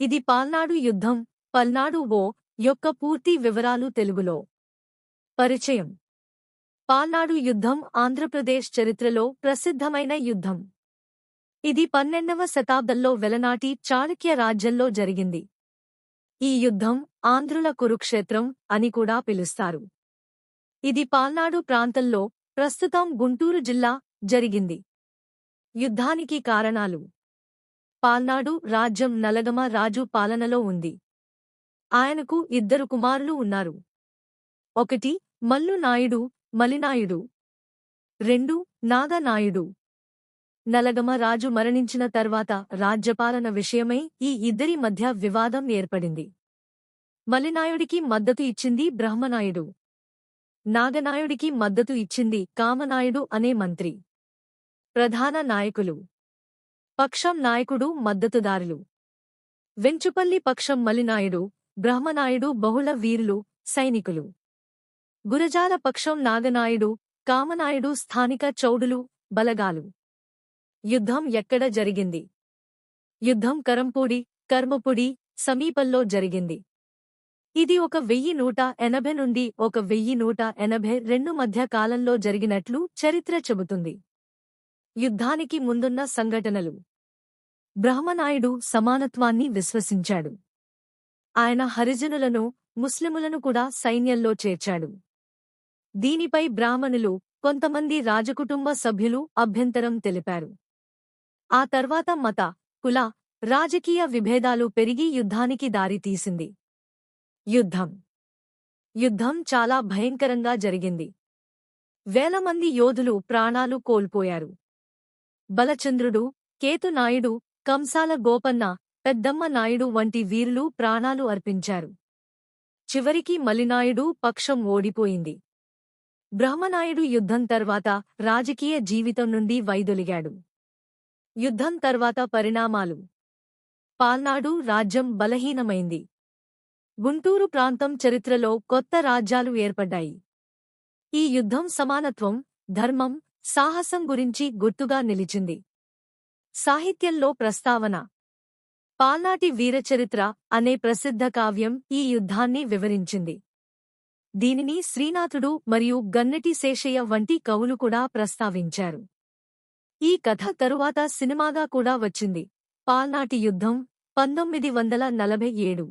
ఇది పాల్నాడు యుద్ధం, పల్నాడు ఓ యొక్క పూర్తి వివరాలు తెలుగులో. పరిచయం. పాల్నాడు యుద్ధం ఆంధ్రప్రదేశ్ చరిత్రలో ప్రసిద్ధమైన యుద్ధం. ఇది 12వ శతాబ్దంలో వెలనాటి చాళుక్య రాజ్యంలో జరిగింది. ఈ యుద్ధం ఆంధ్రుల కురుక్షేత్రం అని కూడా పిలుస్తారు. ఇది పాల్నాడు ప్రాంతంలో, ప్రస్తుతం గుంటూరు జిల్లా, జరిగింది. యుద్ధానికి కారణాలు. పాల్నాడు రాజ్యం నలగమ రాజు పాలనలో ఉంది. ఆయనకు 2 కుమారులు ఉన్నారు. 1 మల్లు నాయుడు, మలినాయుడు. 2 నాగనాయుడు. నలగమ రాజు మరణించిన తర్వాత రాజ్యపాలన విషయమై ఈ ఇద్దరి మధ్య వివాదం ఏర్పడింది. మలినాయుడికి మద్దతు ఇచ్చింది బ్రహ్మనాయుడు. నాగనాయుడికి మద్దతు ఇచ్చింది కామనాయుడు అనే మంత్రి. ప్రధాన నాయకులు. పక్షం నాయకుడు, మద్దతుదారులు. వెంచుపల్లి పక్షం మలినాయుడు, బ్రహ్మనాయుడు బహుళ వీరులు, సైనికులు. గురజాల పక్షం నాగనాయుడు, కామనాయుడు స్థానిక చౌడులు, బలగాలు. యుద్ధం ఎక్కడ జరిగింది? యుద్ధం కరంపూడి, కర్మపుడి సమీపంలో జరిగింది. ఇది 1180 నుండి 1182 మధ్య కాలంలో జరిగినట్లు చరిత్ర చెబుతుంది. యుద్ధానికి ముందున్న సంఘటనలు. బ్రహ్మనాయుడు సమానత్వాన్ని విశ్వసించాడు. ఆయన హరిజనులను, ముస్లిములను కూడా సైన్యంలో చేర్చాడు. దీనిపై బ్రాహ్మణులు, కొంతమంది రాజకుటుంబ సభ్యులు అభ్యంతరం తెలిపారు. ఆ తర్వాత మత, కుల, రాజకీయ విభేదాలు పెరిగి యుద్ధానికి దారితీసింది. యుద్ధం చాలా భయంకరంగా జరిగింది. వేల మంది యోధులు ప్రాణాలు కోల్పోయారు. బలచంద్రుడు, కేతునాయుడు, కంసాల గోపన్న, పెద్దమ్మ నాయుడు వంటి వీరులు ప్రాణాలు అర్పించారు. చివరికి మలినాయుడు పక్షం ఓడిపోయింది. బ్రహ్మనాయుడు యుద్ధం తర్వాత రాజకీయ జీవితం నుండి వైదొలిగాడు. యుద్ధం తర్వాత పరిణామాలు. పాల్నాడు రాజ్యం బలహీనమైంది. గుంటూరు ప్రాంతం చరిత్రలో కొత్త రాజ్యాలు ఏర్పడ్డాయి. ఈ యుద్ధం సమానత్వం, ధర్మం, సాహసం గురించి గుర్తుగా నిలిచింది. సాహిత్యంలో ప్రస్తావన. పాల్నాటి వీరచరిత్ర అనే ప్రసిద్ధ కావ్యం ఈ యుద్ధాన్ని వివరించింది. దీనిని శ్రీనాథుడు మరియు గన్నెటి శేషయ్య వంటి కవులు కూడా ప్రస్తావించారు. ఈ కథ తరువాత సినిమాగా కూడా వచ్చింది. పాల్నాటి యుద్ధం 1947.